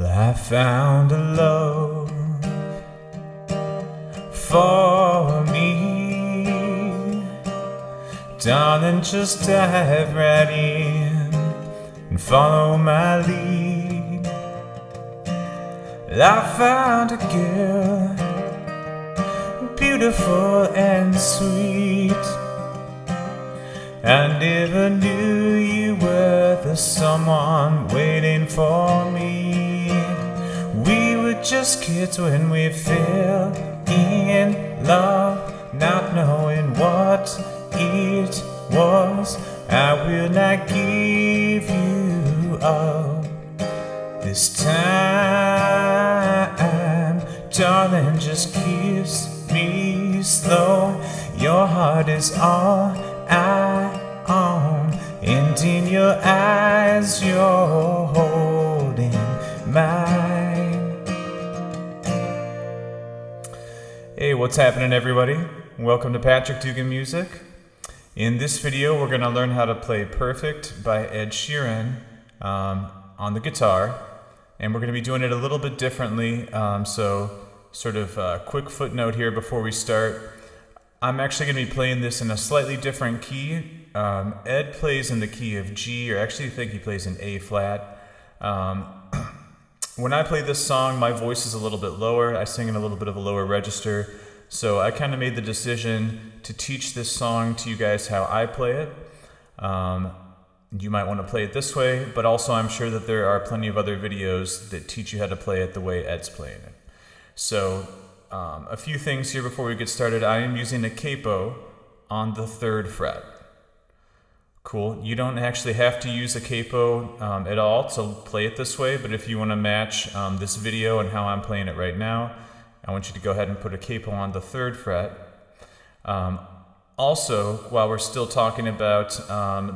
I found a love for me. Darling, just dive right in and follow my lead. I found a girl, beautiful and sweet. I never knew you were the someone waiting for me. We were just kids when we fell in love, not knowing what it was. I will not give you up this time. Darling, just kiss me slow. Your heart is all I own, and in your eyes you're holding mine. Hey, what's happening, everybody? Welcome to Patrick Dugan Music. In this video, we're going to learn how to play Perfect by Ed Sheeran on the guitar, and we're going to be doing it a little bit differently. So sort of a quick footnote here before we start. I'm actually going to be playing this in a slightly different key. Ed plays in the key of G, or actually I think he plays in A flat. When I play this song, my voice is a little bit lower. I sing in a little bit of a lower register. So I kind of made the decision to teach this song to you guys how I play it. You might want to play it this way, but also I'm sure that there are plenty of other videos that teach you how to play it the way Ed's playing it. So a few things here before we get started. I am using a capo on the 3rd fret. Cool. You don't actually have to use a capo at all to play it this way, but if you want to match this video and how I'm playing it right now, I want you to go ahead and put a capo on the 3rd fret. Also, while we're still talking about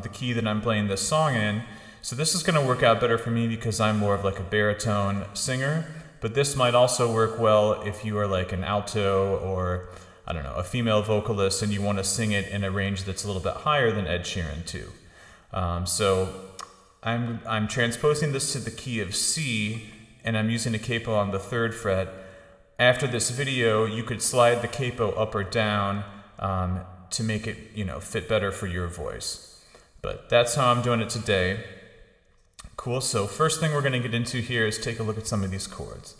the key that I'm playing this song in, so this is going to work out better for me because I'm more of like a baritone singer. But this might also work well if you are like an alto or, I don't know, a female vocalist and you want to sing it in a range that's a little bit higher than Ed Sheeran too. So I'm transposing this to the key of C, and I'm using a capo on the 3rd fret. After this video, you could slide the capo up or down to make it, fit better for your voice. But that's how I'm doing it today. Cool, so first thing we're going to get into here is take a look at some of these chords.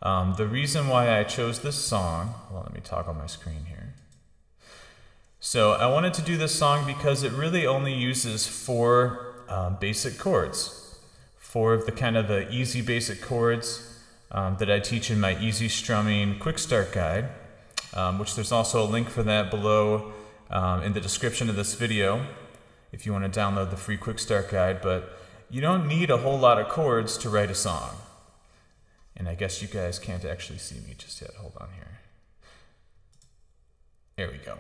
The reason why I chose this song, well, let me toggle my screen here. So I wanted to do this song because it really only uses 4 basic chords. 4 of the kind of the easy basic chords that I teach in my easy strumming quick start guide, which there's also a link for that below in the description of this video if you want to download the free quick start guide. But you don't need a whole lot of chords to write a song. And I guess you guys can't actually see me just yet. Hold on here. There we go.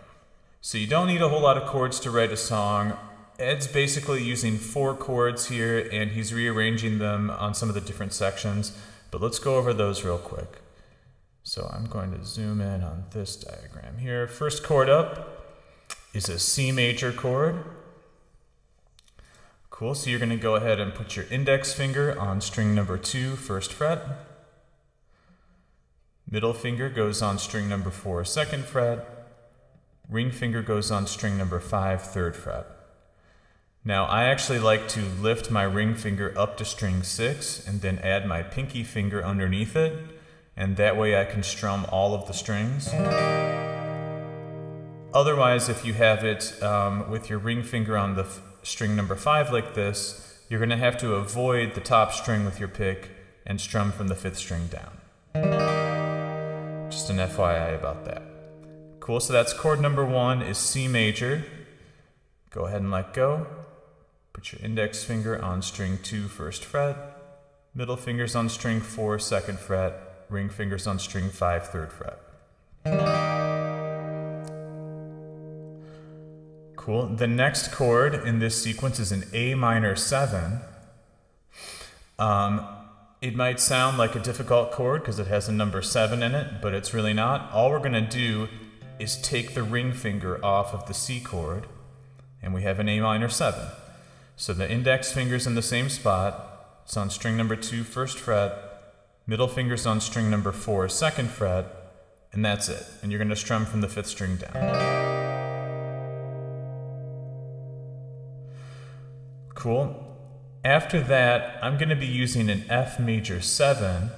So you don't need a whole lot of chords to write a song. Ed's basically using 4 chords here, and he's rearranging them on some of the different sections. But let's go over those real quick. So I'm going to zoom in on this diagram here. First chord up is a C major chord. Cool, so you're going to go ahead and put your index finger on string number 2, 1st fret. Middle finger goes on string number 4, 2nd fret. Ring finger goes on string number 5, 3rd fret. Now I actually like to lift my ring finger up to string 6 and then add my pinky finger underneath it, and that way I can strum all of the strings. Otherwise, if you have it with your ring finger on the string number 5 like this, you're going to have to avoid the top string with your pick and strum from the 5th string down. Just an FYI about that. Cool, so that's chord number 1 is C major. Go ahead and let go. Put your index finger on string 2, 1st fret. Middle finger's on string 4, 2nd fret. Ring finger's on string 5, 3rd fret. Cool. The next chord in this sequence is an A minor 7. It might sound like a difficult chord because it has a number 7 in it, but it's really not. All we're going to do is take the ring finger off of the C chord, and we have an A minor 7. So the index finger's in the same spot. It's on string number 2, 1st fret. middle finger's on string number 4, 2nd fret, and that's it. And you're going to strum from the 5th string down. Cool. After that, I'm going to be using an F major 7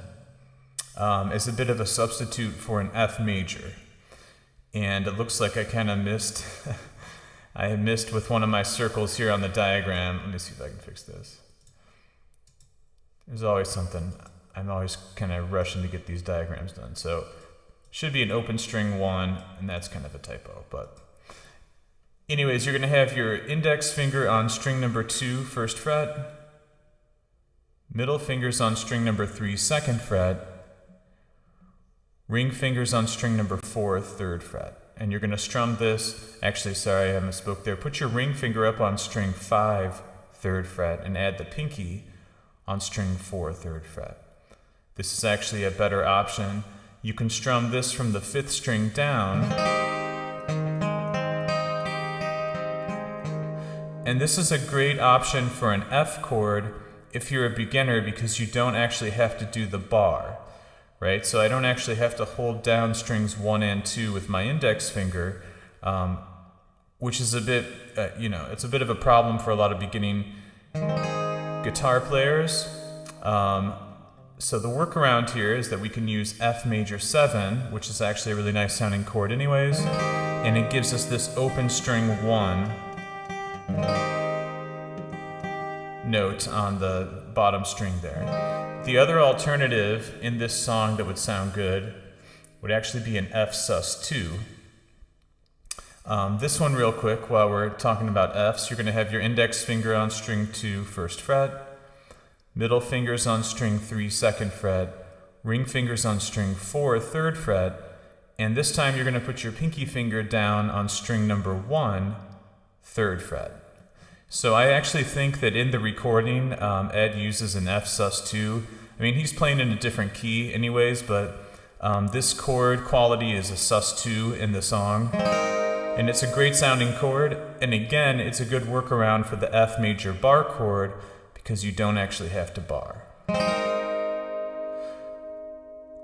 as a bit of a substitute for an F major. And it looks like I kind of missed, I missed with one of my circles here on the diagram. Let me see if I can fix this. There's always something. I'm always kind of rushing to get these diagrams done. So should be an open string 1, and that's kind of a typo. But anyways, you're going to have your index finger on string number 2, 1st fret. Middle finger's on string number 3, 2nd fret. Ring fingers on string number 4, 3rd fret. And you're going to strum this. Actually, sorry, I misspoke there. Put your ring finger up on string 5, 3rd fret, and add the pinky on string 4, 3rd fret. This is actually a better option. You can strum this from the 5th string down. And this is a great option for an F chord if you're a beginner, because you don't actually have to do the bar, right? So I don't actually have to hold down strings 1 and 2 with my index finger, which is a bit, it's a bit of a problem for a lot of beginning guitar players. So the workaround here is that we can use F major 7, which is actually a really nice sounding chord anyways, and it gives us this open string 1 note on the bottom string there. The other alternative in this song that would sound good would actually be an F sus 2. This one real quick while we're talking about Fs, you're going to have your index finger on string 2, 1st fret, middle fingers on string 3, 2nd fret, ring fingers on string 4, 3rd fret, and this time you're going to put your pinky finger down on string number 1, 3rd fret. So I actually think that in the recording, Ed uses an F sus 2. I mean, he's playing in a different key anyways, but this chord quality is a sus 2 in the song. And it's a great sounding chord, and again, it's a good workaround for the F major bar chord because you don't actually have to bar.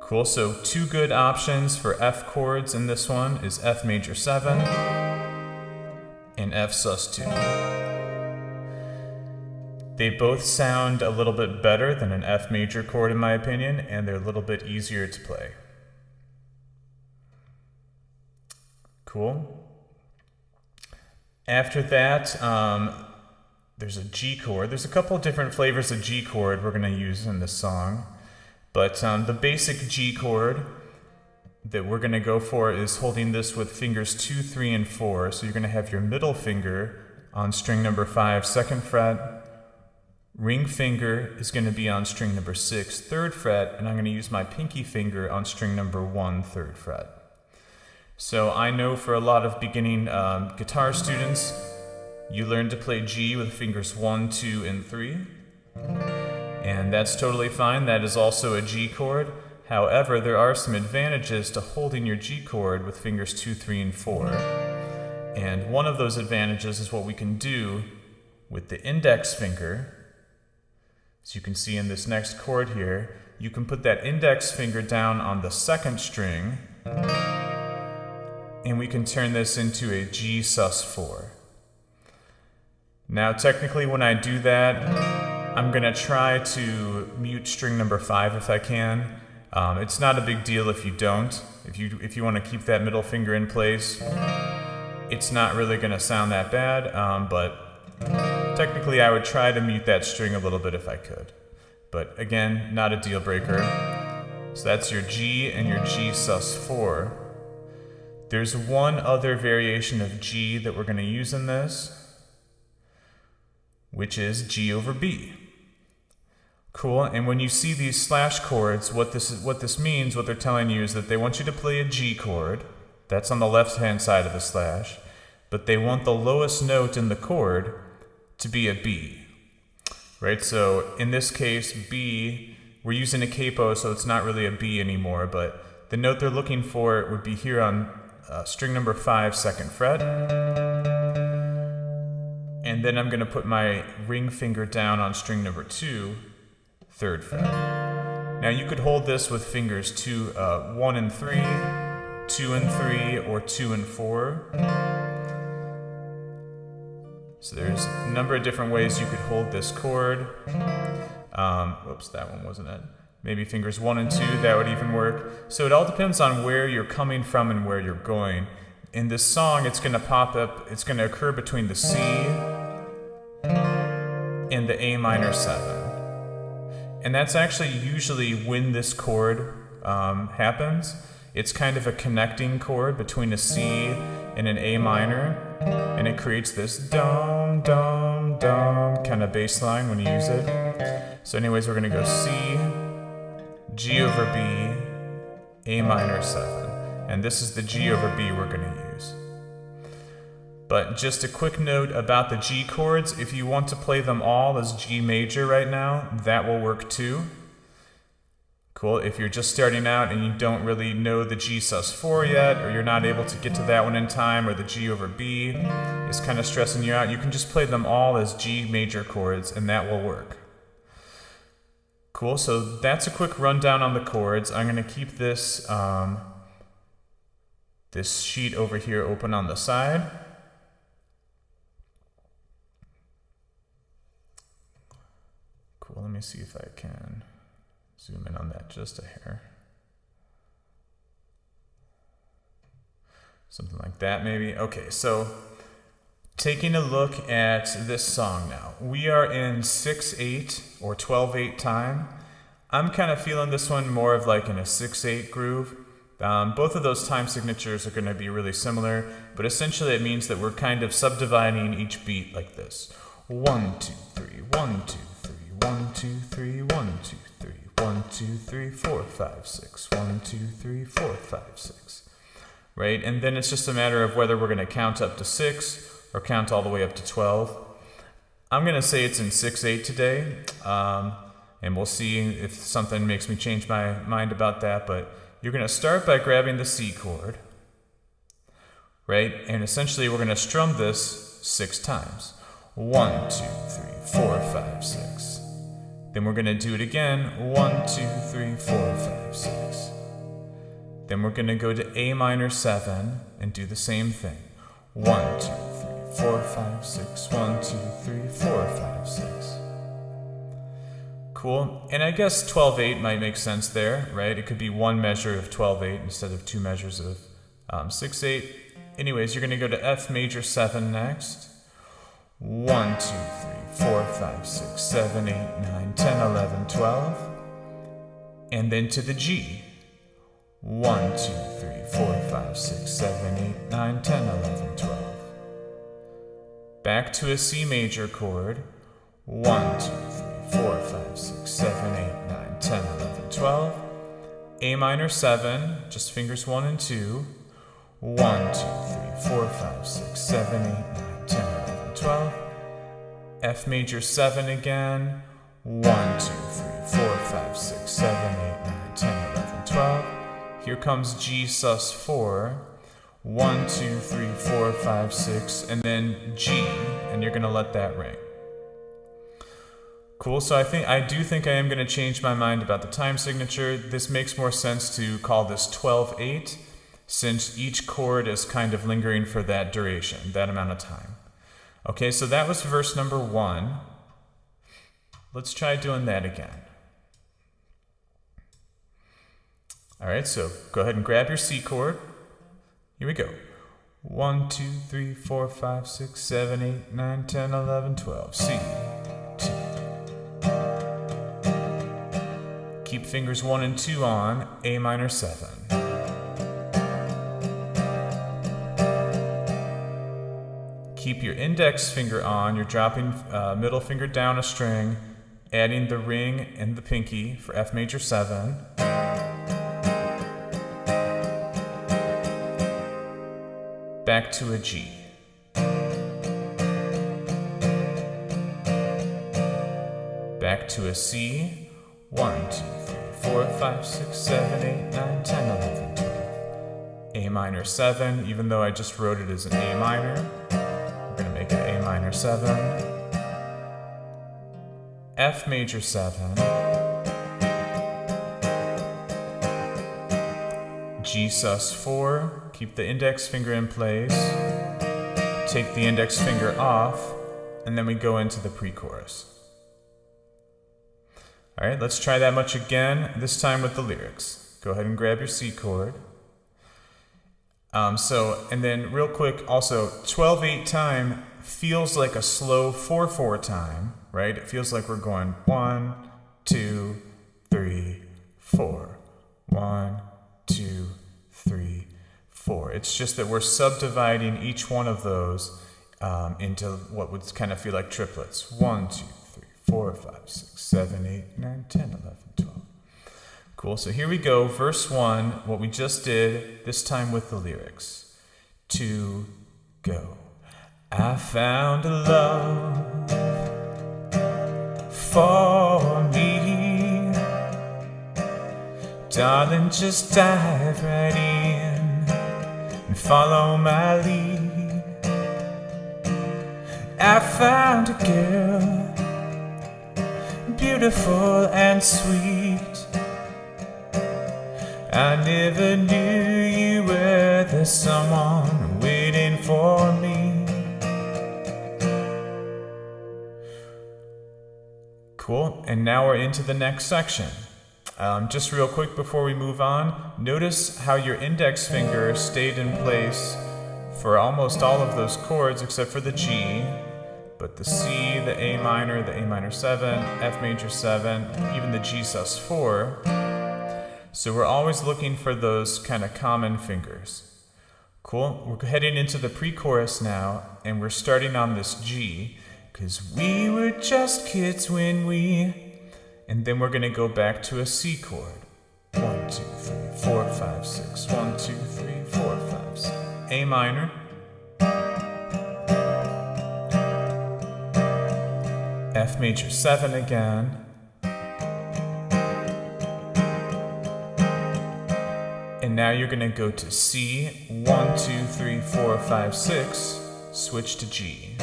Cool, so 2 good options for F chords in this one is F major 7 and F sus 2. They both sound a little bit better than an F major chord in my opinion, and they're a little bit easier to play. Cool. After that, there's a G chord. There's a couple different flavors of G chord we're going to use in this song, but the basic G chord that we're going to go for is holding this with fingers 2, 3, and 4. So you're going to have your middle finger on string number 5, 2nd fret. Ring finger is going to be on string number 6, 3rd fret, and I'm going to use my pinky finger on string number 1, 3rd fret. So I know for a lot of beginning guitar students, you learn to play G with fingers 1, 2, and 3. And that's totally fine. That is also a G chord. However, there are some advantages to holding your G chord with fingers 2, 3, and 4. And one of those advantages is what we can do with the index finger. As you can see in this next chord here, you can put that index finger down on the 2nd string, and we can turn this into a G sus 4. Now technically when I do that, I'm going to try to mute string number 5 if I can. It's not a big deal if you don't. If you want to keep that middle finger in place, it's not really going to sound that bad, but technically I would try to mute that string a little bit if I could. But again, not a deal breaker. So that's your G and your G sus 4. There's one other variation of G that we're going to use in this, which is G over B. Cool, and when you see these slash chords, what this means, what they're telling you is that they want you to play a G chord. That's on the left-hand side of the slash. But they want the lowest note in the chord to be a B. Right, so in this case, B, we're using a capo, so it's not really a B anymore, but the note they're looking for would be here on string number 5, 2nd fret. And then I'm going to put my ring finger down on string number 2, 3rd fret. Now you could hold this with fingers 1 and 3, 2 and 3, or 2 and 4. So there's a number of different ways you could hold this chord. Whoops, that one wasn't it. Maybe fingers 1 and 2, that would even work. So it all depends on where you're coming from and where you're going. In this song, it's going to pop up, it's going to occur between the C and the A minor 7. And that's actually usually when this chord happens. It's kind of a connecting chord between a C and an A minor, and it creates this dum, dum, dum kind of bass line when you use it. So anyways, we're going to go C, G over B, A minor 7. And this is the G over B we're going to use. But just a quick note about the G chords, if you want to play them all as G major right now, that will work too. Cool, if you're just starting out and you don't really know the G sus4 yet, or you're not able to get to that one in time, or the G over B is kind of stressing you out, you can just play them all as G major chords and that will work. Cool, so that's a quick rundown on the chords. I'm going to keep this, this sheet over here open on the side. Cool, let me see if I can zoom in on that just a hair. Something like that maybe. Okay, so taking a look at this song now. We are in 6/8 or 12/8 time. I'm kind of feeling this one more of like in a 6/8 groove. Both of those time signatures are going to be really similar, but essentially it means that we're kind of subdividing each beat like this. 1, 2, 3, 1, 2, 3, 1, 2, 3, 1, 2, 3, 1, 2, 3, 4, 5, 6, 1, 2, 3, 4, 5, 6. Right? And then it's just a matter of whether we're going to count up to 6 or count all the way up to 12. I'm going to say it's in 6/8 today, and we'll see if something makes me change my mind about that, but you're going to start by grabbing the C chord, right? And essentially we're going to strum this 6 times. 1, 2, 3, 4, 5, 6. Then we're going to do it again. 1, 2, 3, 4, 5, 6. Then we're going to go to A minor 7 and do the same thing. 1, 2, 3, 4, 5, 6. 1, 2, 3, 4, 5, 6. Cool. And I guess 12/8 might make sense there, right? It could be one measure of 12/8 instead of 2 measures of 6/8. Anyways, you're going to go to F major 7 next. 1, 2, 3, 4, 5, 6, 7, 8, 9, 10, 11, 12. And then to the G. 1, 2, 3, 4, 5, 6, 7, 8, 9, 10, 11, 12. Back to a C major chord. 1, 2, 3, 4, 5, 6, 7, 8, 9, 10, 11, 12. A minor 7, just fingers 1 and 2. 1, 2, 3, 4, 5, 6, 7, 8, 9, 10, 11, 12. F major 7 again. 1, 2, 3, 4, 5, 6, 7, 8, 9, 10, 11, 12. Here comes G sus4. 1, 2, 3, 4, 5, 6, and then G, and you're going to let that ring. Cool, so I do think I am going to change my mind about the time signature. This makes more sense to call this 12/8, since each chord is kind of lingering for that duration, that amount of time. Okay, so that was verse number 1. Let's try doing that again. All right, so go ahead and grab your C chord. Here we go. 1, 2, 3, 4, 5, 6, 7, 8, 9, 10, 11, 12. C, 2. Keep fingers 1 and 2 on, A minor 7. Keep your index finger on, you're dropping middle finger down a string, adding the ring and the pinky for F major 7. Back to a G. Back to a C. 1, 2, 3, 4, 5, 6, 7, 8, 9, 10, 11, 12. A minor 7, even though I just wrote it as an A minor. We're going to make it A minor 7. F major 7. G sus4, keep the index finger in place, take the index finger off, and then we go into the pre-chorus. All right, let's try that much again, this time with the lyrics. Go ahead and grab your C chord. And then real quick, also 12/8 time feels like a slow 4/4 time, right? It feels like we're going 1, 2, 3, 4. 1, 2, 3, 4. It's just that we're subdividing each one of those into what would kind of feel like triplets. 1, 2, 3, 4, 5, 6, 7, 8, 9, 10, 11, 12. Cool, so here we go, verse 1, what we just did, this time with the lyrics. To go. I found a love for me. Darling, just dive right in and follow my lead. I found a girl, beautiful and sweet. I never knew you were the someone waiting for me. Cool, and now we're into the next section. Just real quick before we move on, notice how your index finger stayed in place for almost all of those chords except for the G, but the C, the A minor 7, F major 7, even the G sus4. So we're always looking for those kind of common fingers. Cool, we're heading into the pre-chorus now, and we're starting on this G, because we were just kids when we... And then we're going to go back to a C chord. 1, 2, 3, 4, 5, 6. 1, 2, 3, 4, 5, 6. A minor. F major 7 again. And now you're going to go to C. 1, 2, 3, 4, 5, 6. Switch to G.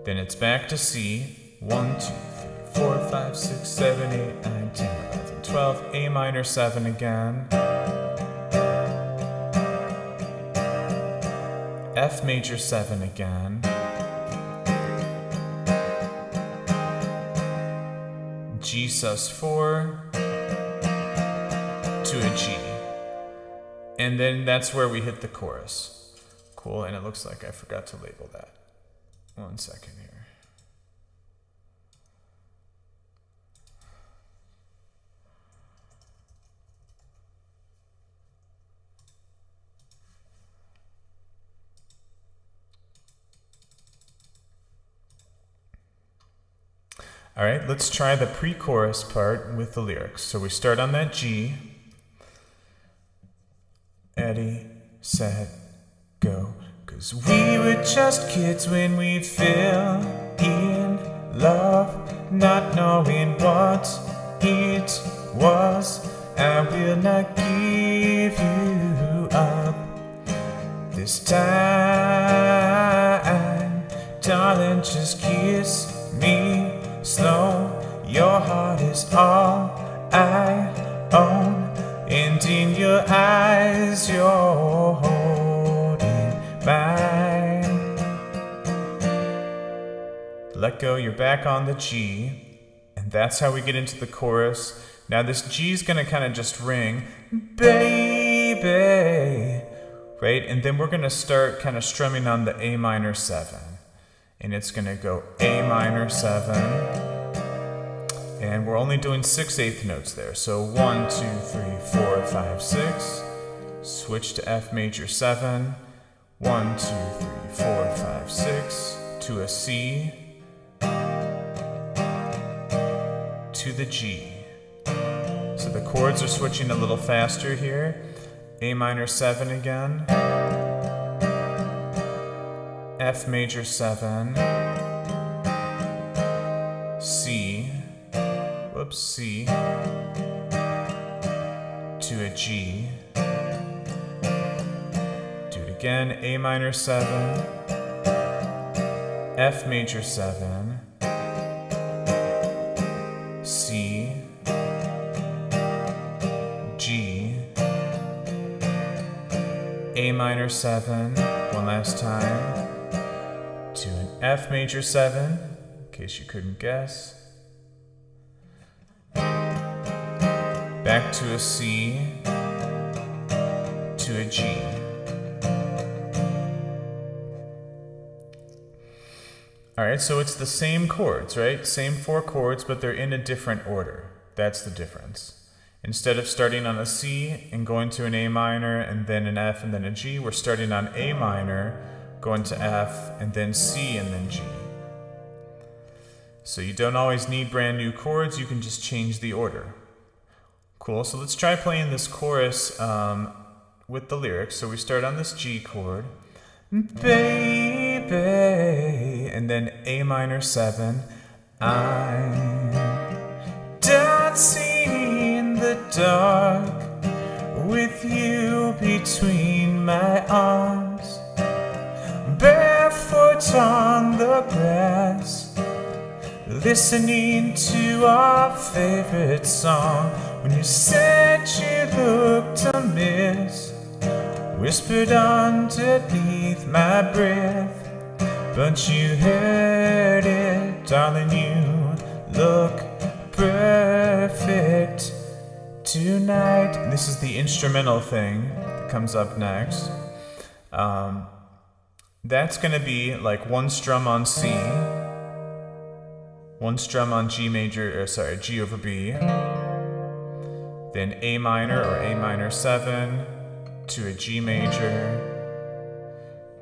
Then it's back to C. 1, 2, 3, 4, 5, 6, 7, 8, 9, 10, 11, 12. A minor 7 again. F major 7 again. G sus4 to a G. And then that's where we hit the chorus. Cool, and it looks like I forgot to label that. 1 second here. All right, let's try the pre-chorus part with the lyrics. So we start on that G. Ready, set, go. 'Cause we were just kids when we fell in love, not knowing what it was. I will not give you up this time. Darling, just kiss me slow. Your heart is all I own, and in your eyes you're holding mine. Let go, you're back on the G, and that's how we get into the chorus. Now this G is gonna kind of just ring, baby, right? And then we're gonna start kind of strumming on the A minor 7. And it's gonna go A minor 7. And we're only doing 6/8 notes there. So 1, 2, 3, 4, 5, 6. Switch to F major 7. 1, 2, 3, 4, 5, 6. To a C. To the G. So the chords are switching a little faster here. A minor 7 again. F major 7. C. Whoops, C. To a G. Do it again. A minor 7. F major 7. minor 7, one last time, to an F major 7, in case you couldn't guess, back to a C, to a G. Alright, so it's the same chords, right? Same 4 chords, but they're in a different order. That's the difference. Instead of starting on a C and going to an A minor and then an F and then a G, we're starting on A minor, going to F and then C and then G. So you don't always need brand new chords, you can just change the order. Cool, so let's try playing this chorus with the lyrics. So we start on this G chord, baby, and then A minor 7, I'm dancing in the dark with you between my arms, barefoot on the grass, listening to our favorite song. When you said you looked a miss, whispered underneath my breath, but you heard it, darling, you look perfect tonight. This is the instrumental thing that comes up next. That's going to be like one strum on C, one strum on G over B, then A minor or A minor 7, to a G major,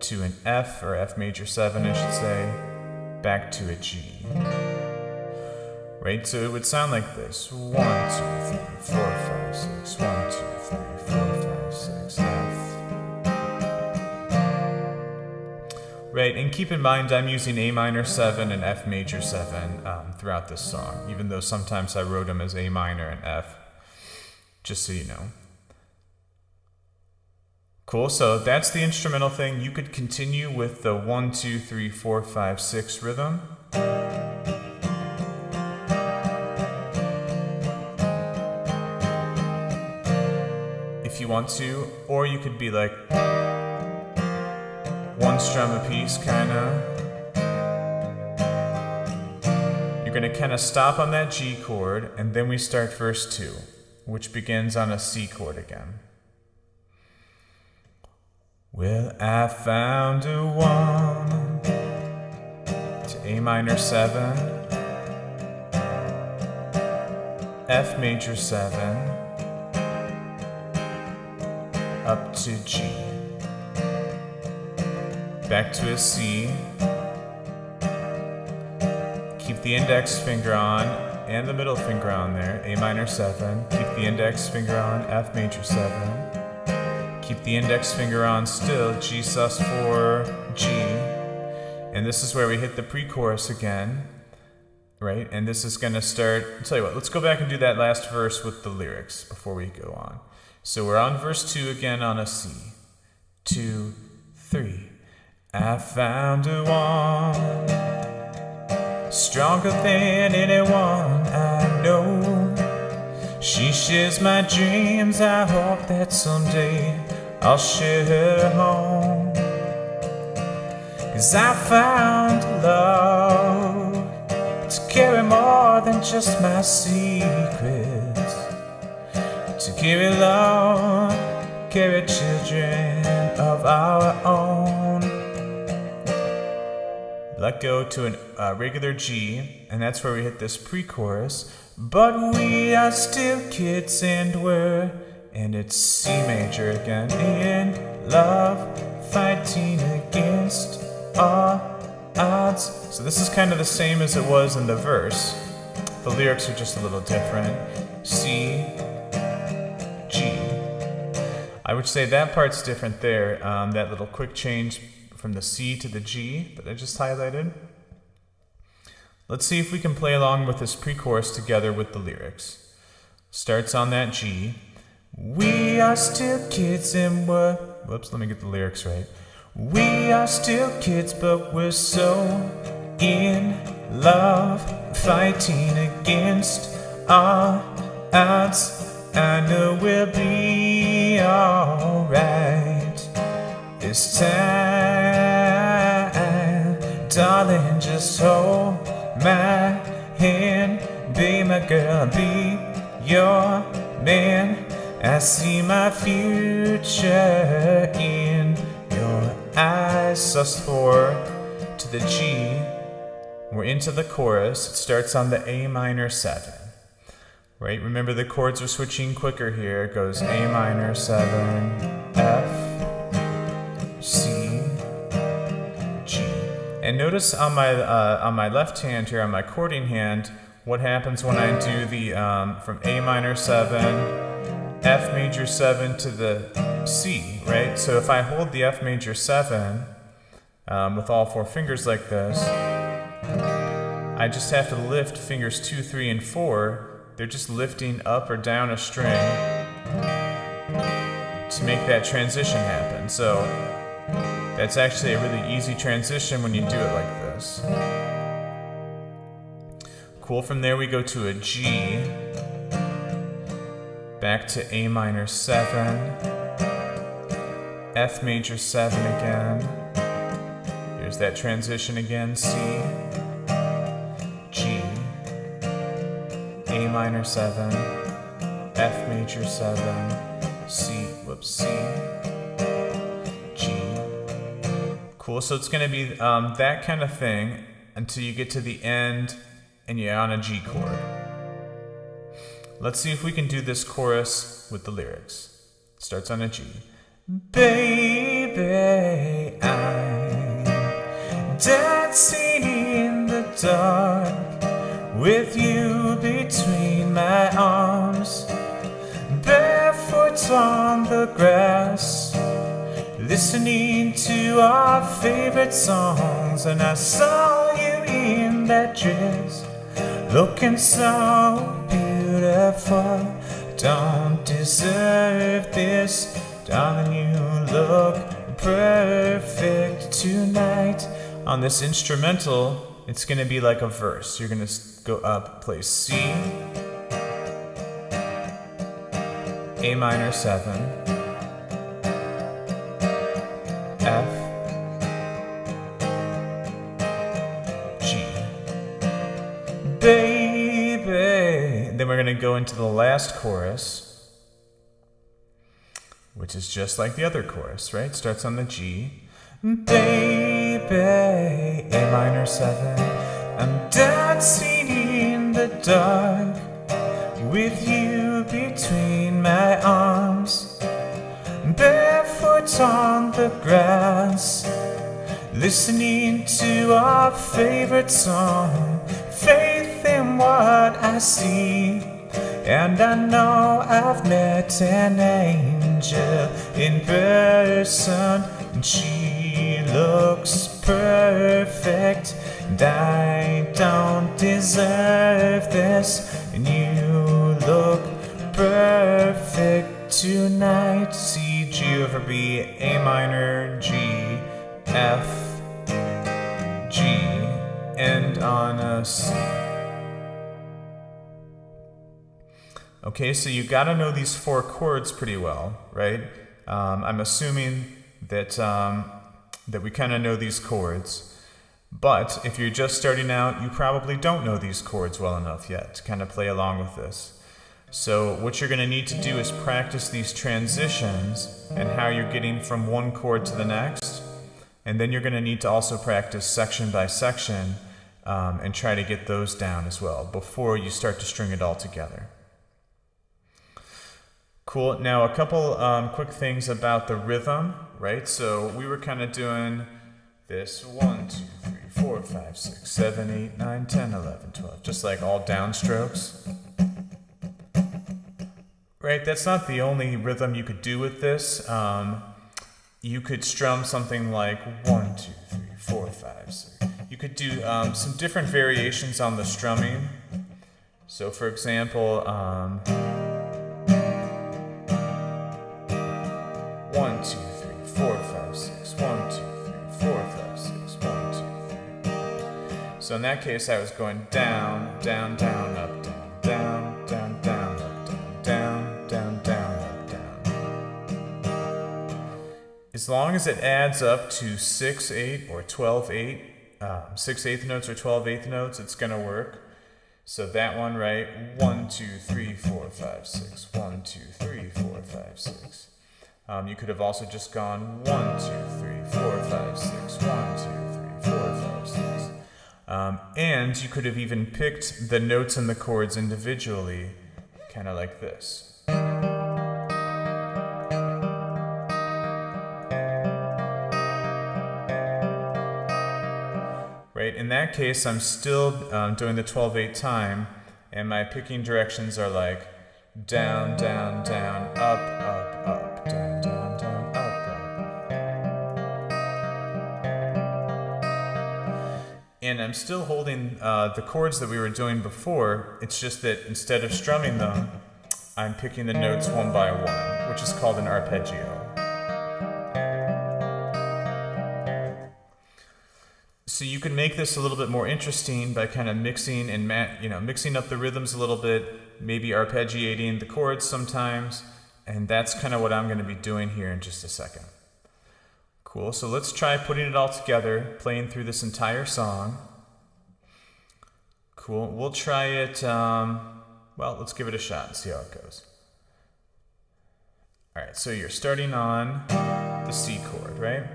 to an F or F major 7, I should say, back to a G. Right, so it would sound like this. 1, 2, 3, 4, 5, 6, 1, 2, 3, 4, 5, 6, F. Right, and keep in mind I'm using A minor 7 and F major 7 throughout this song, even though sometimes I wrote them as A minor and F, just so you know. Cool, so that's the instrumental thing. You could continue with the 1, 2, 3, 4, 5, 6 rhythm. If you want to, or you could be like one strum a piece, kinda. You're gonna kinda stop on that G chord, and then we start verse 2, which begins on a C chord again. Well, I found a woman, to A minor 7, F major 7, up to G, back to a C, keep the index finger on and the middle finger on there, A minor 7, keep the index finger on, F major 7, keep the index finger on still, G sus4, G, and this is where we hit the pre-chorus again, right? And this is gonna start, I'll tell you what, let's go back and do that last verse with the lyrics before we go on. So we're on verse 2 again on a C. 2, 3. I found a one, stronger than anyone I know. She shares my dreams, I hope that someday I'll share her home. 'Cause I found love to carry more than just my secrets, to carry love, carry children of our own. Let go to a regular G, and that's where we hit this pre-chorus. But we are still kids and it's C major again, in love, fighting against all odds. So this is kind of the same as it was in the verse. The lyrics are just a little different. C, G. I would say that part's different there, that little quick change from the C to the G that I just highlighted. Let's see if we can play along with this pre-chorus together with the lyrics. Starts on that G. We are still kids and whoops, let me get the lyrics right. We are still kids, but we're so in love, fighting against all odds. I know we'll be alright. this time. Darling, just hold my hand. Be my girl, be your man. I see my future in your eyes. sus4 to the G. We're into the chorus. It starts on the A minor 7. Right? Remember the chords are switching quicker here. It goes A minor 7, F, C, G. And notice on my left hand here, on my chording hand, what happens when I do the from A minor 7, F major 7 to the C, right? So if I hold the F major 7 with all 4 fingers like this, I just have to lift fingers 2, 3, and 4. They're just lifting up or down a string to make that transition happen. So that's actually a really easy transition when you do it like this. Cool. From there we go to a G, back to A minor 7, F major 7 again. Here's that transition again, C, G, A minor 7, F major 7, C, C, G. Cool, so it's gonna be that kind of thing until you get to the end and you're on a G chord. Let's see if we can do this chorus with the lyrics. It starts on a G. Baby, I'm dancing in the dark with you between my arms, barefoot on the grass, listening to our favorite songs. And I saw you in that dress, looking so beautiful. Don't deserve this, darling, you look perfect tonight. On this instrumental, it's going to be like a verse. You're going to go up, play C, A minor 7, F, G, baby. And then we're going to go into the last chorus, which is just like the other chorus, right? It starts on the G. Baby, A minor 7, I'm dancing in the dark with you between my arms, barefoot on the grass, listening to our favorite song. Faith in what I see, and I know I've met an angel in person, and she looks perfect, and I don't deserve this, and you look perfect tonight. C, G over B, A minor, G, F, G, end on a C. Okay, so you gotta know these 4 chords pretty well, right? I'm assuming that that we kind of know these chords. But if you're just starting out, you probably don't know these chords well enough yet to kind of play along with this. So what you're going to need to do is practice these transitions and how you're getting from one chord to the next. And then you're going to need to also practice section by section and try to get those down as well before you start to string it all together. Cool. Now a couple quick things about the rhythm, right? So we were kind of doing this 1, 2, 3, 4, 5, 6, 7, 8, 9, 10, 11, 12, just like all downstrokes. Right, that's not the only rhythm you could do with this. You could strum something like 1, 2, 3, 4, 5, 6. You could do some different variations on the strumming. So for example, 1, 2, 3, 4, 5, 6, 1, 2, 3, 4, 5, 6, 1, 2, 3. So in that case, I was going down, down, down, up, down, down, down, down, up, down, down, down, down, up, down. Is as long as it adds up to 6/8 or 12/8, 6/8 notes or 12/8 notes, it's gonna work. So that one, right? 1, 2, 3, 4, 5, 6. 1, 2, 3, 4, 5, 6. You could have also just gone 1, 2, 3, 4, 5, 6. 1, 2, 3, 4, 5, 6. And you could have even picked the notes and the chords individually, kind of like this. Right? In that case, I'm still doing the 12/8 time, and my picking directions are like down, down, down, up, up, up, down, down, down, up, up. And I'm still holding the chords that we were doing before. It's just that instead of strumming them, I'm picking the notes one by one, which is called an arpeggio. So you can make this a little bit more interesting by kind of mixing and mixing up the rhythms a little bit, maybe arpeggiating the chords sometimes, and that's kind of what I'm going to be doing here in just a second. Cool, so let's try putting it all together, playing through this entire song. Cool, we'll try it, let's give it a shot and see how it goes. Alright, so you're starting on the C chord, right?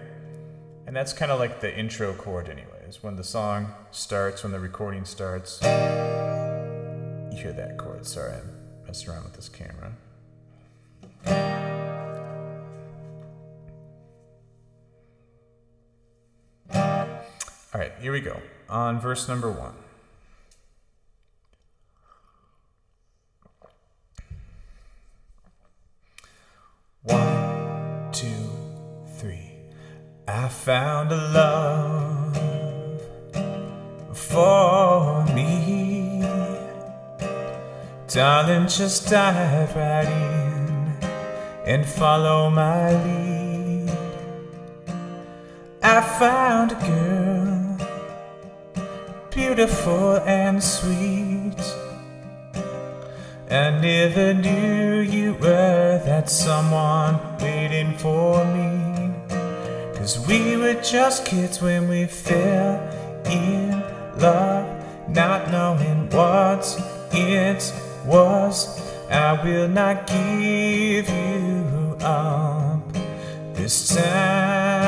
And that's kind of like the intro chord anyways. When the song starts, when the recording starts, you hear that chord. Sorry, I'm messing around with this camera. All right, here we go. On verse number 1. One, two, three. I found a love for me. Darling, just dive right in and follow my lead. I found a girl, beautiful and sweet. I never knew you were that someone waiting for me. 'Cause we were just kids when we fell in love, not knowing what it was. I will not give you up this time.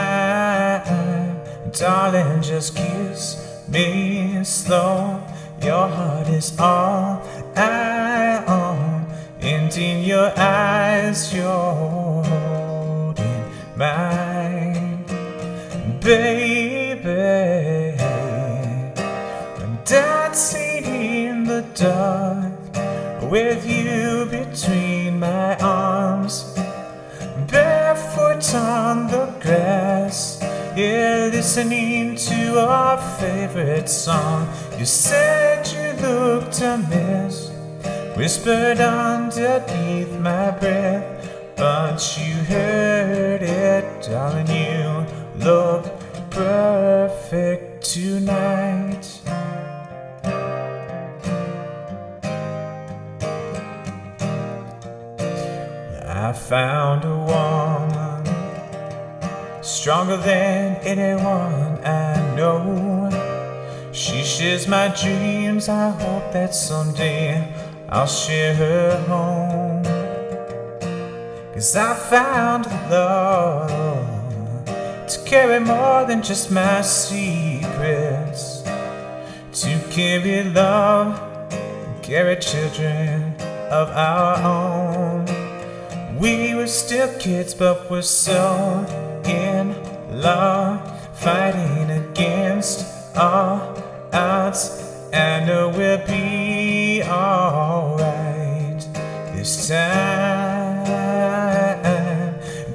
Darling, just kiss me slow. Your heart is all I own, and in your eyes you're holding mine. Baby, I'm dancing in the dark with you between my arms, barefoot on the grass, yeah, listening to our favorite song. You said you looked a mess, whispered underneath my breath, but you heard it, darling, you look perfect tonight. I found a woman stronger than anyone I know. She shares my dreams. I hope that someday I'll share her home. 'Cause I found love to carry more than just my secrets, to carry love, carry children of our own. We were still kids, but we're so in love, fighting against all odds. I know we'll be alright this time.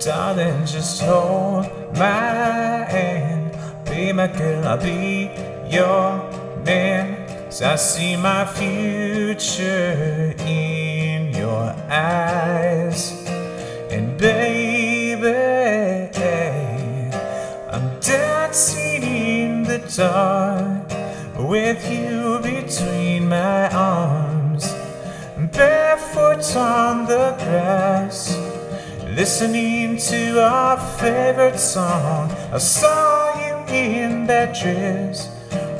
Darling, just hold my hand. Be my girl, I'll be your man. 'Cause I see my future in your eyes. And baby, I'm dancing in the dark with you between my arms, barefoot on the grass, listening to our favorite song. I saw you in that dress,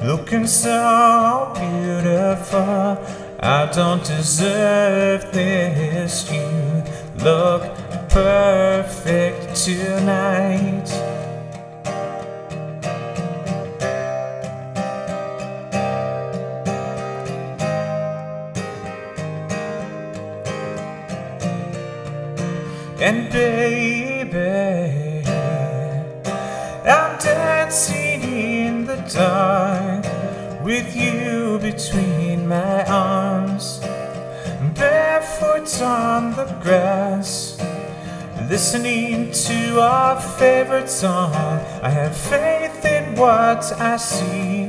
looking so beautiful. I don't deserve this. You look perfect tonight. And baby, I'm dancing in the dark with you between my arms, barefoot on the grass, listening to our favorite song. I have faith in what I see.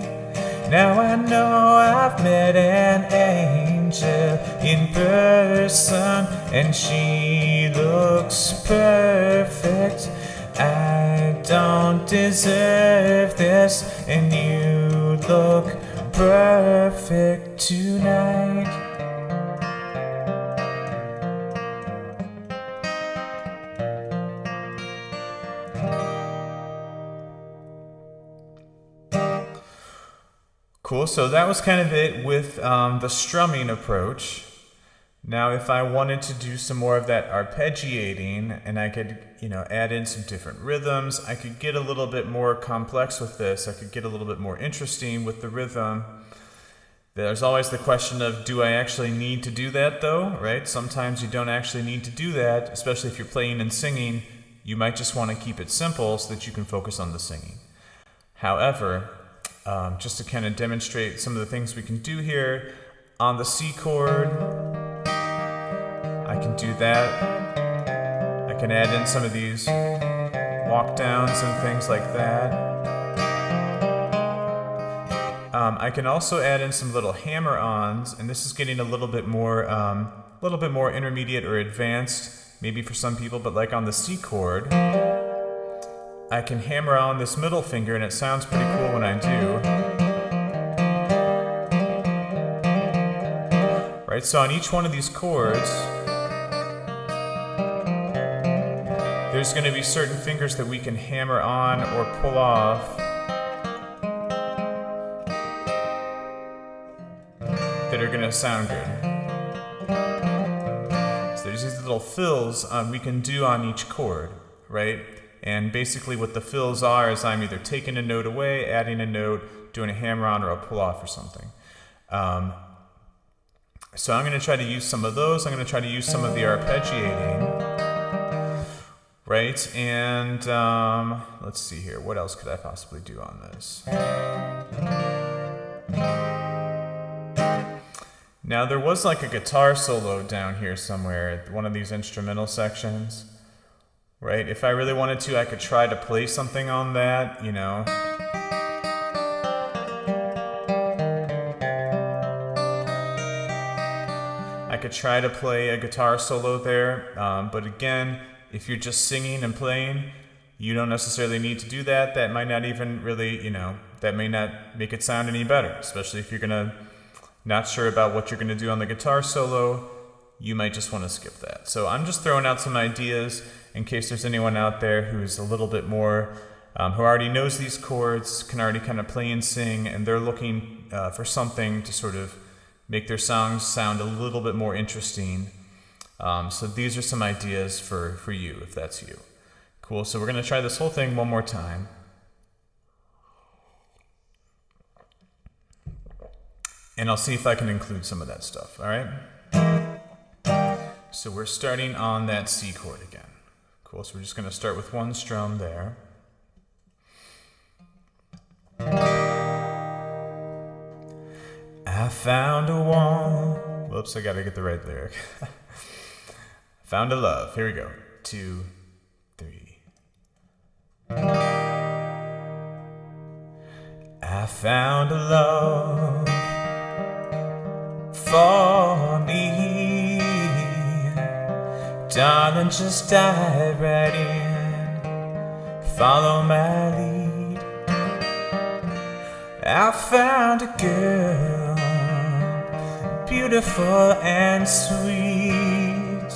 Now I know I've met an angel in person, and she looks perfect. I don't deserve this, and you look perfect tonight. Cool, so that was kind of it with the strumming approach. Now if I wanted to do some more of that arpeggiating, and I could, add in some different rhythms, I could get a little bit more complex with this. I could get a little bit more interesting with the rhythm. There's always the question of, do I actually need to do that though, right? Sometimes you don't actually need to do that, especially if you're playing and singing. You might just want to keep it simple so that you can focus on the singing. However, just to kind of demonstrate some of the things we can do here, on the C chord, I can do that. I can add in some of these walk downs and things like that. I can also add in some little hammer-ons, and this is getting a little bit more intermediate or advanced, maybe for some people, but like on the C chord, I can hammer on this middle finger, and it sounds pretty cool when I do. Right, so on each one of these chords, there's going to be certain fingers that we can hammer on or pull off that are going to sound good. So there's these little fills we can do on each chord, right? And basically what the fills are is I'm either taking a note away, adding a note, doing a hammer-on, or a pull-off or something. So I'm going to try to use some of those. I'm going to try to use some of the arpeggiating. Right? And let's see here. What else could I possibly do on this? Now there was like a guitar solo down here somewhere, one of these instrumental sections. Right? If I really wanted to, I could try to play something on that, I could try to play a guitar solo there, but again, if you're just singing and playing, you don't necessarily need to do that. That might not even really, that may not make it sound any better, especially if you're not sure about what you're gonna do on the guitar solo. You might just want to skip that. So I'm just throwing out some ideas in case there's anyone out there who's a little bit more, who already knows these chords, can already kind of play and sing, and they're looking for something to sort of make their songs sound a little bit more interesting. So these are some ideas for you, if that's you. Cool, so we're going to try this whole thing one more time. And I'll see if I can include some of that stuff, all right? So we're starting on that C chord again. Cool, so we're just going to start with one strum there. I found a one. Whoops, I got to get the right lyric. Found a love. Here we go. 2, 3. I found a love for me. Darling, just dive right in, follow my lead. I found a girl, beautiful and sweet.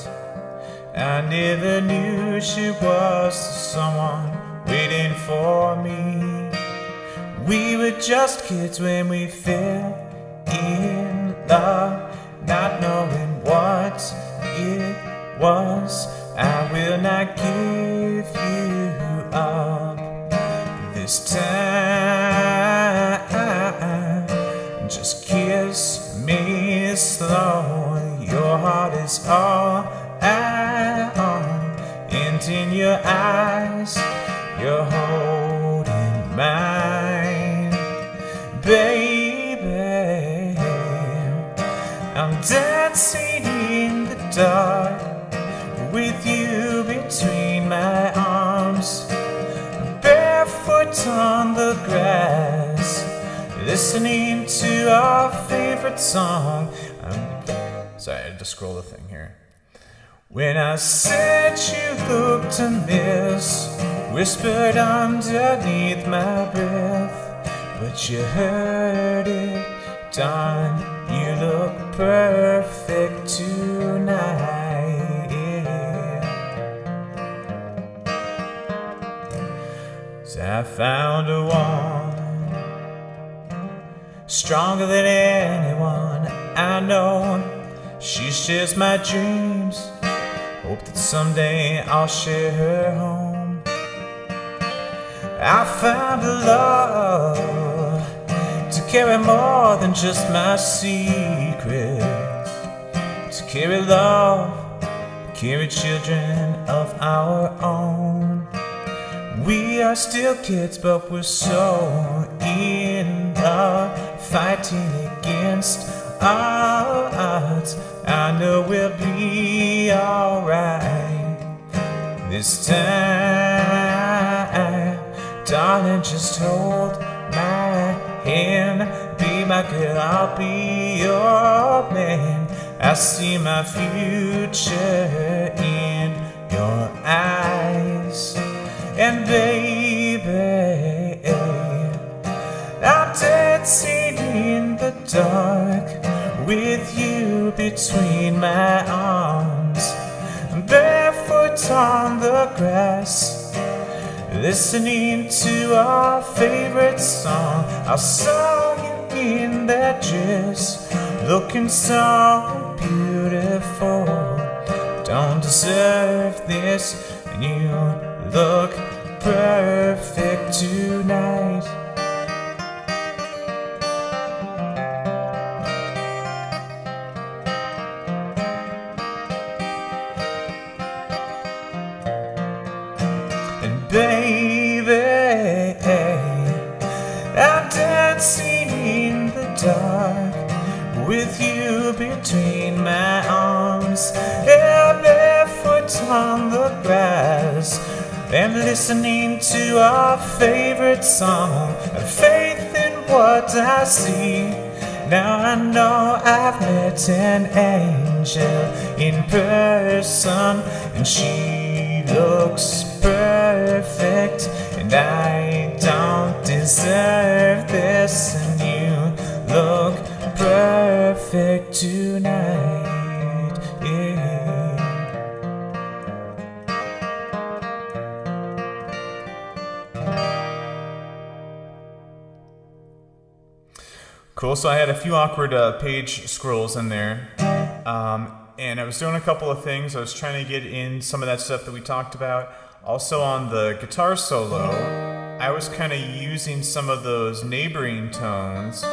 I never knew she was someone waiting for me. We were just kids when we fell in love, not knowing what it was. I will not give you up this time. Just kiss me slow. Your heart is all I own, and in your eyes you're holding mine, baby. I'm dancing in the dark with you between my arms, barefoot on the grass, listening to our favorite song. Sorry, I had to scroll the thing here. When I said you looked a mess, whispered underneath my breath, but you heard it, darling, you look perfect tonight. So I found a woman stronger than anyone I know. She shares my dreams. Hope that someday I'll share her home. I found a love to carry more than just my secrets, to carry love, carry children of our own. We are still kids, but we're so in love, fighting against all odds. I know we'll be alright this time. Darling, just hold my hand. Be my girl, I'll be your man. I see my future in your eyes. And baby, I'm dancing in the dark with you between my arms, barefoot on the grass, listening to our favorite song. I saw you in that dress, looking so beautiful. Don't deserve this, and you look perfect tonight. Baby, I'm dancing in the dark with you between my arms, barefoot on the grass, and listening to our favorite song. Faith in what I see. Now I know I've met an angel in person, and she looks perfect, and I don't deserve this, and you look perfect tonight. Yeah. Cool, so I had a few awkward page scrolls in there. And I was doing a couple of things. I was trying to get in some of that stuff that we talked about. Also on the guitar solo, I was kind of using some of those neighboring tones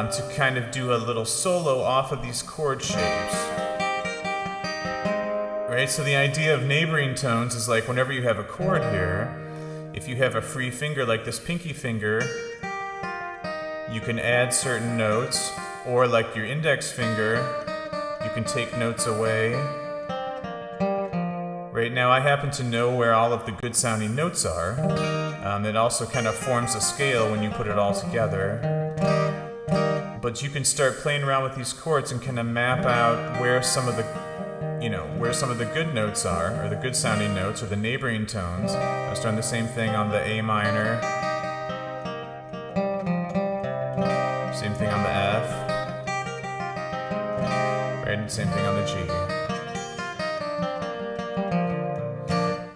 to kind of do a little solo off of these chord shapes. Right, so the idea of neighboring tones is like whenever you have a chord here, if you have a free finger like this pinky finger, you can add certain notes, or like your index finger, you can take notes away. Right now I happen to know where all of the good sounding notes are. It also kind of forms a scale when you put it all together. But you can start playing around with these chords and kind of map out where some of the good notes are, or the good sounding notes, or the neighboring tones. I was doing the same thing on the A minor. Same thing and same thing on the G.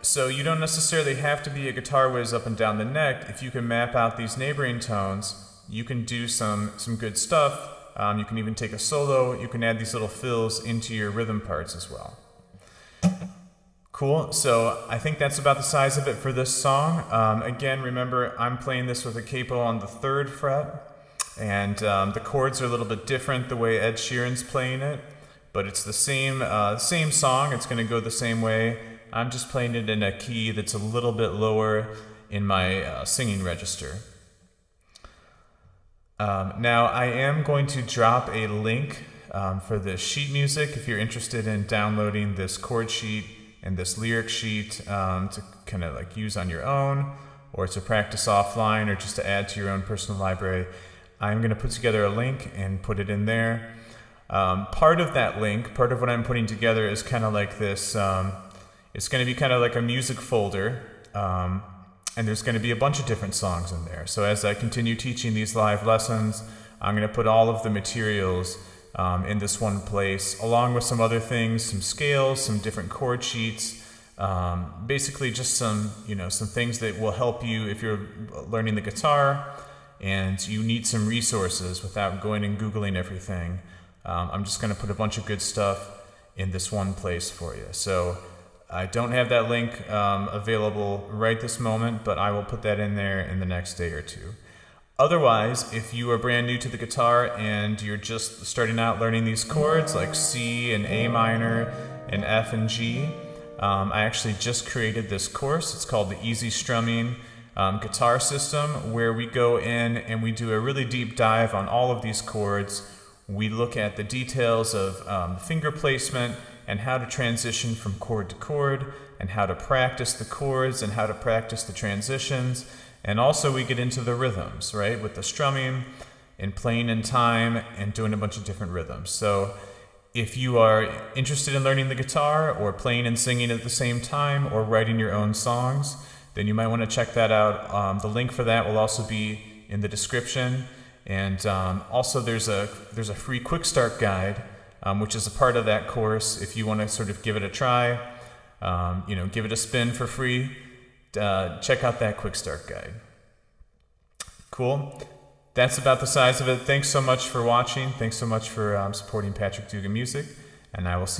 So you don't necessarily have to be a guitar whiz up and down the neck. If you can map out these neighboring tones, you can do some good stuff. You can even take a solo. You can add these little fills into your rhythm parts as well. Cool, so I think that's about the size of it for this song. Again, remember, I'm playing this with a capo on the 3rd fret, and the chords are a little bit different the way Ed Sheeran's playing it, but it's the same song. It's going to go the same way. I'm just playing it in a key that's a little bit lower in my singing register. Now, I am going to drop a link for the sheet music if you're interested in downloading this chord sheet and this lyric sheet to kind of like use on your own, or to practice offline, or just to add to your own personal library. I'm going to put together a link and put it in there. Part of that link, part of what I'm putting together is kind of like this, it's going to be kind of like a music folder, and there's going to be a bunch of different songs in there. So as I continue teaching these live lessons, I'm going to put all of the materials in this one place, along with some other things, some scales, some different chord sheets, basically just some things that will help you if you're learning the guitar and you need some resources without going and Googling everything. I'm just going to put a bunch of good stuff in this one place for you. So I don't have that link available right this moment, but I will put that in there in the next day or two. Otherwise, if you are brand new to the guitar and you're just starting out learning these chords like C and A minor and F and G, I actually just created this course. It's called the Easy Strumming Guitar System, where we go in and we do a really deep dive on all of these chords. We look at the details of finger placement and how to transition from chord to chord, and how to practice the chords and how to practice the transitions. And also we get into the rhythms, right, with the strumming and playing in time and doing a bunch of different rhythms. So if you are interested in learning the guitar or playing and singing at the same time or writing your own songs, then you might want to check that out. The link for that will also be in the description. And also there's a free quick start guide, which is a part of that course if you want to sort of give it a try, give it a spin for free. Check out that quick start guide. Cool. That's about the size of it. Thanks so much for watching. Thanks so much for supporting Patrick Dugan Music, and I will see you